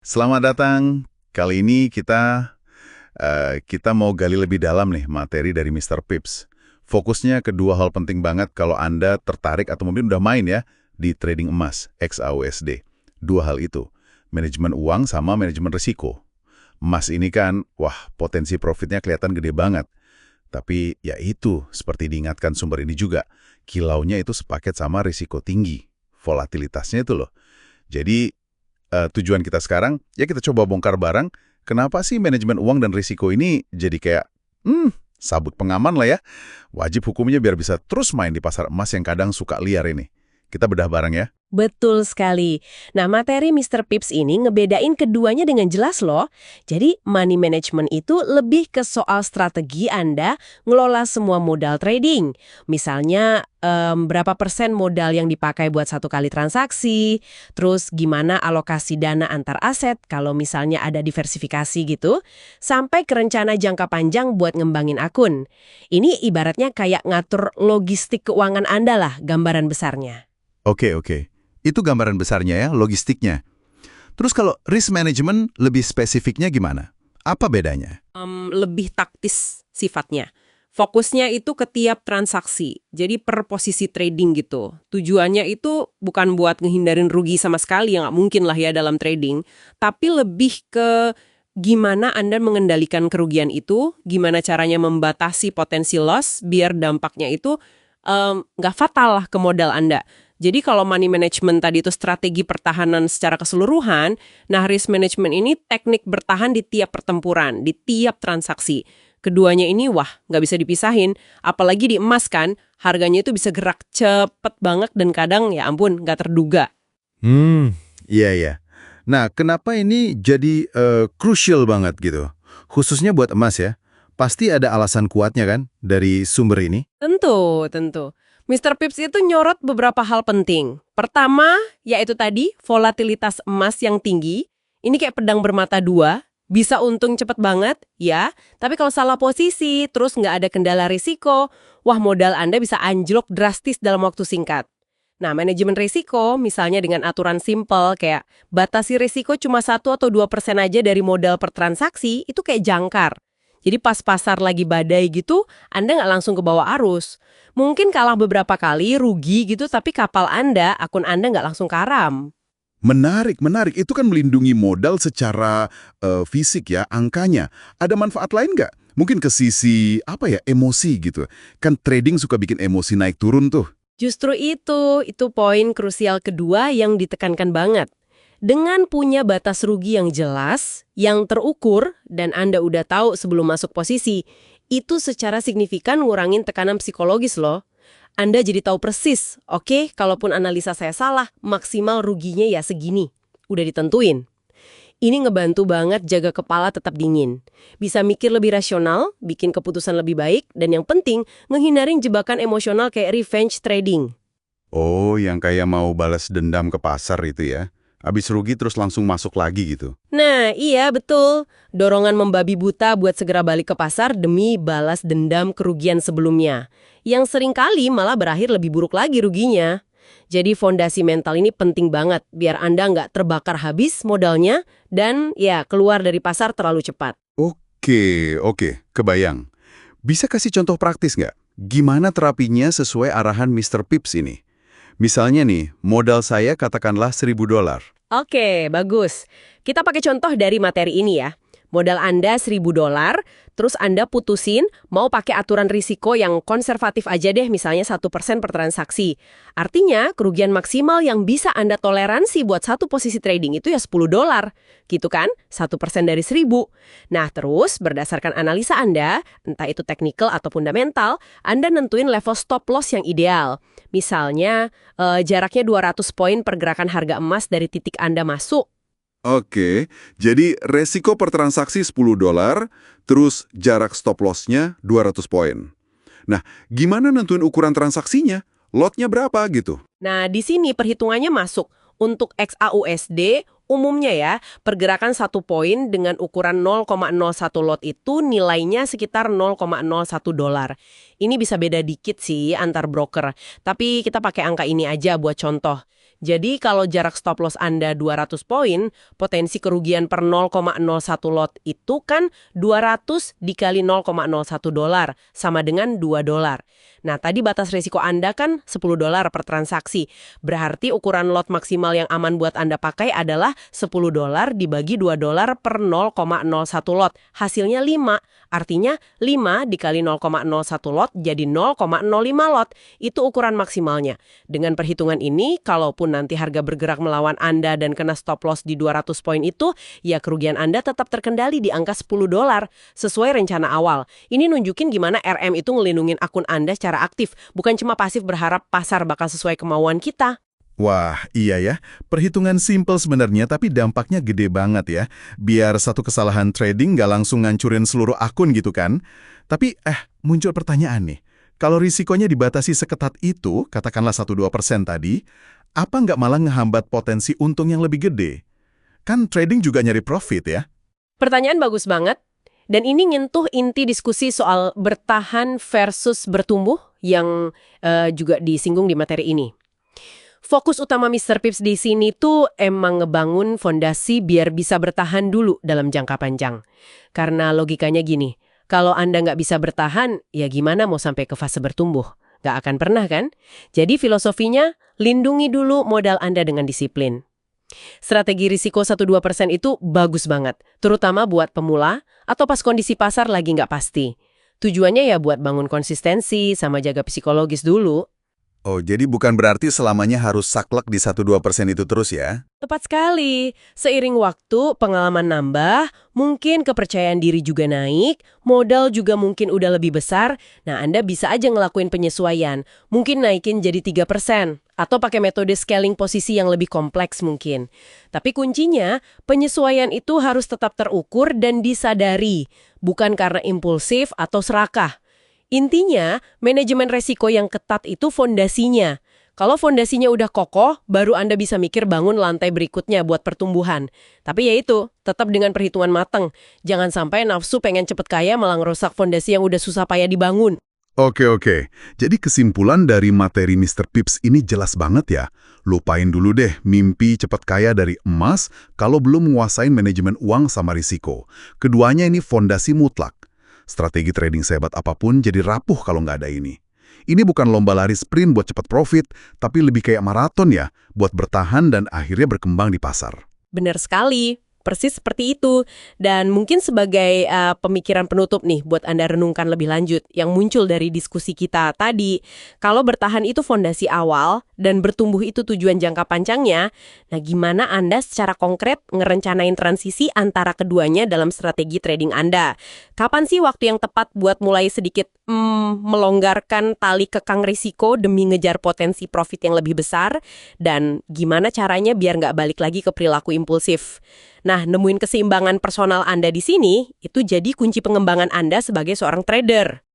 Selamat datang. Kali ini kita mau gali lebih dalam nih materi dari Mr. Pips. Fokusnya ke dua hal penting banget kalau Anda tertarik atau mungkin udah main ya di trading emas, XAUSD. Dua hal itu, manajemen uang sama manajemen risiko. Emas ini kan, wah potensi profitnya kelihatan gede banget. Tapi ya itu, seperti diingatkan sumber ini juga, kilaunya itu sepaket sama risiko tinggi. Volatilitasnya itu loh. Jadi tujuan kita sekarang, ya kita coba bongkar bareng, kenapa sih manajemen uang dan risiko ini jadi kayak, sabuk pengaman lah ya. Wajib hukumnya biar bisa terus main di pasar emas yang kadang suka liar ini. Kita bedah bareng ya. Betul sekali. Nah, materi Mr. Pips ini ngebedain keduanya dengan jelas loh. Jadi, money management itu lebih ke soal strategi Anda ngelola semua modal trading. Misalnya, berapa persen modal yang dipakai buat satu kali transaksi, terus gimana alokasi dana antar aset kalau misalnya ada diversifikasi gitu, sampai ke rencana jangka panjang buat ngembangin akun. Ini ibaratnya kayak ngatur logistik keuangan Anda lah, gambaran besarnya. Oke. Itu gambaran besarnya ya, logistiknya. Terus kalau risk management lebih spesifiknya gimana? Apa bedanya? Lebih taktis sifatnya. Fokusnya itu ke tiap transaksi, jadi per posisi trading gitu. Tujuannya itu bukan buat ngehindarin rugi sama sekali, yang nggak mungkin lah ya dalam trading, tapi lebih ke gimana Anda mengendalikan kerugian itu, gimana caranya membatasi potensi loss, biar dampaknya itu nggak fatal lah ke modal Anda. Jadi kalau money management tadi itu strategi pertahanan secara keseluruhan, nah risk management ini teknik bertahan di tiap pertempuran, di tiap transaksi. Keduanya ini wah nggak bisa dipisahin, apalagi di emas kan, harganya itu bisa gerak cepet banget dan kadang ya ampun nggak terduga. Iya. Nah, kenapa ini jadi crucial banget gitu? Khususnya buat emas ya. Pasti ada alasan kuatnya kan dari sumber ini? Tentu. Mr. Pips itu nyorot beberapa hal penting. Pertama, yaitu tadi volatilitas emas yang tinggi. Ini kayak pedang bermata dua, bisa untung cepet banget, ya. Tapi kalau salah posisi, terus nggak ada kendala risiko, wah modal Anda bisa anjlok drastis dalam waktu singkat. Nah, manajemen risiko, misalnya dengan aturan simple kayak batasi risiko cuma 1 atau 2% aja dari modal per transaksi, itu kayak jangkar. Jadi pas pasar lagi badai gitu, Anda nggak langsung ke bawah arus. Mungkin kalah beberapa kali, rugi gitu, tapi kapal Anda, akun Anda nggak langsung karam. Menarik. Itu kan melindungi modal secara fisik ya, angkanya. Ada manfaat lain nggak? Mungkin ke sisi, emosi gitu. Kan trading suka bikin emosi naik turun tuh. Justru itu poin krusial kedua yang ditekankan banget. Dengan punya batas rugi yang jelas, yang terukur, dan Anda udah tahu sebelum masuk posisi, itu secara signifikan ngurangin tekanan psikologis loh. Anda jadi tahu persis, oke, kalaupun analisa saya salah, maksimal ruginya ya segini. Udah ditentuin. Ini ngebantu banget jaga kepala tetap dingin. Bisa mikir lebih rasional, bikin keputusan lebih baik, dan yang penting, ngehindarin jebakan emosional kayak revenge trading. Oh, yang kayak mau balas dendam ke pasar itu ya. Habis rugi terus langsung masuk lagi gitu. Nah, iya betul. Dorongan membabi buta buat segera balik ke pasar demi balas dendam kerugian sebelumnya. Yang seringkali malah berakhir lebih buruk lagi ruginya. Jadi fondasi mental ini penting banget biar Anda nggak terbakar habis modalnya dan ya keluar dari pasar terlalu cepat. Oke, kebayang. Bisa kasih contoh praktis nggak? Gimana terapinya sesuai arahan Mr. Pips ini? Misalnya nih, modal saya katakanlah $1.000. Oke, bagus. Kita pakai contoh dari materi ini ya. Modal Anda $1.000, terus Anda putusin mau pakai aturan risiko yang konservatif aja deh, misalnya 1% per transaksi. Artinya, kerugian maksimal yang bisa Anda toleransi buat satu posisi trading itu ya $10. Gitu kan? 1% dari 1.000. Nah, terus berdasarkan analisa Anda, entah itu teknikal atau fundamental, Anda nentuin level stop loss yang ideal. Misalnya, jaraknya 200 poin pergerakan harga emas dari titik Anda masuk. Oke, jadi resiko per transaksi $10, terus jarak stop loss-nya 200 poin. Nah, gimana nentuin ukuran transaksinya? Lotnya berapa gitu? Nah, di sini perhitungannya masuk. Untuk XAUSD, umumnya ya, pergerakan 1 poin dengan ukuran 0,01 lot itu nilainya sekitar $0,01. Ini bisa beda dikit sih antar broker, tapi kita pakai angka ini aja buat contoh. Jadi kalau jarak stop loss Anda 200 poin, potensi kerugian per 0,01 lot itu kan 200 dikali 0,01 dolar, sama dengan 2 dolar. Nah, tadi batas risiko Anda kan 10 dolar per transaksi. Berarti ukuran lot maksimal yang aman buat Anda pakai adalah 10 dolar dibagi 2 dolar per 0,01 lot. Hasilnya 5. Artinya 5 dikali 0,01 lot jadi 0,05 lot. Itu ukuran maksimalnya. Dengan perhitungan ini, kalaupun nanti harga bergerak melawan Anda dan kena stop loss di 200 poin itu, ya kerugian Anda tetap terkendali di angka 10 dolar, sesuai rencana awal. Ini nunjukin gimana RM itu ngelindungin akun Anda secara aktif, bukan cuma pasif berharap pasar bakal sesuai kemauan kita. Wah, iya ya. Perhitungan simple sebenarnya, tapi dampaknya gede banget ya. Biar satu kesalahan trading nggak langsung ngancurin seluruh akun gitu kan. Tapi, muncul pertanyaan nih. Kalau risikonya dibatasi seketat itu, katakanlah 1-2% tadi, apa nggak malah ngehambat potensi untung yang lebih gede? Kan trading juga nyari profit ya. Pertanyaan bagus banget. Dan ini nyentuh inti diskusi soal bertahan versus bertumbuh yang juga disinggung di materi ini. Fokus utama Mr. Pips di sini tuh emang ngebangun fondasi biar bisa bertahan dulu dalam jangka panjang. Karena logikanya gini, kalau Anda nggak bisa bertahan, ya gimana mau sampai ke fase bertumbuh? Nggak akan pernah kan? Jadi filosofinya, lindungi dulu modal Anda dengan disiplin. Strategi risiko 1-2% itu bagus banget, terutama buat pemula atau pas kondisi pasar lagi nggak pasti. Tujuannya ya buat bangun konsistensi sama jaga psikologis dulu. Oh, jadi bukan berarti selamanya harus saklek di 1-2% itu terus ya? Tepat sekali. Seiring waktu, pengalaman nambah, mungkin kepercayaan diri juga naik, modal juga mungkin udah lebih besar. Nah, Anda bisa aja ngelakuin penyesuaian. Mungkin naikin jadi 3%. Atau pakai metode scaling posisi yang lebih kompleks mungkin. Tapi kuncinya, penyesuaian itu harus tetap terukur dan disadari. Bukan karena impulsif atau serakah. Intinya, manajemen resiko yang ketat itu fondasinya. Kalau fondasinya udah kokoh, baru Anda bisa mikir bangun lantai berikutnya buat pertumbuhan. Tapi ya itu, tetap dengan perhitungan matang. Jangan sampai nafsu pengen cepet kaya malah ngerusak fondasi yang udah susah payah dibangun. Oke. Jadi kesimpulan dari materi Mr. Pips ini jelas banget ya. Lupain dulu deh mimpi cepat kaya dari emas kalau belum menguasain manajemen uang sama risiko. Keduanya ini fondasi mutlak. Strategi trading sehebat apapun jadi rapuh kalau nggak ada ini. Ini bukan lomba lari sprint buat cepat profit, tapi lebih kayak maraton ya, buat bertahan dan akhirnya berkembang di pasar. Benar sekali. Persis seperti itu. Dan mungkin sebagai pemikiran penutup nih buat Anda renungkan lebih lanjut yang muncul dari diskusi kita tadi. Kalau bertahan itu fondasi awal dan bertumbuh itu tujuan jangka panjangnya, nah gimana Anda secara konkret ngerencanain transisi antara keduanya dalam strategi trading Anda? Kapan sih waktu yang tepat buat mulai sedikit melonggarkan tali kekang risiko demi ngejar potensi profit yang lebih besar? Dan gimana caranya biar nggak balik lagi ke perilaku impulsif? Nah, nemuin keseimbangan personal Anda di sini, itu jadi kunci pengembangan Anda sebagai seorang trader.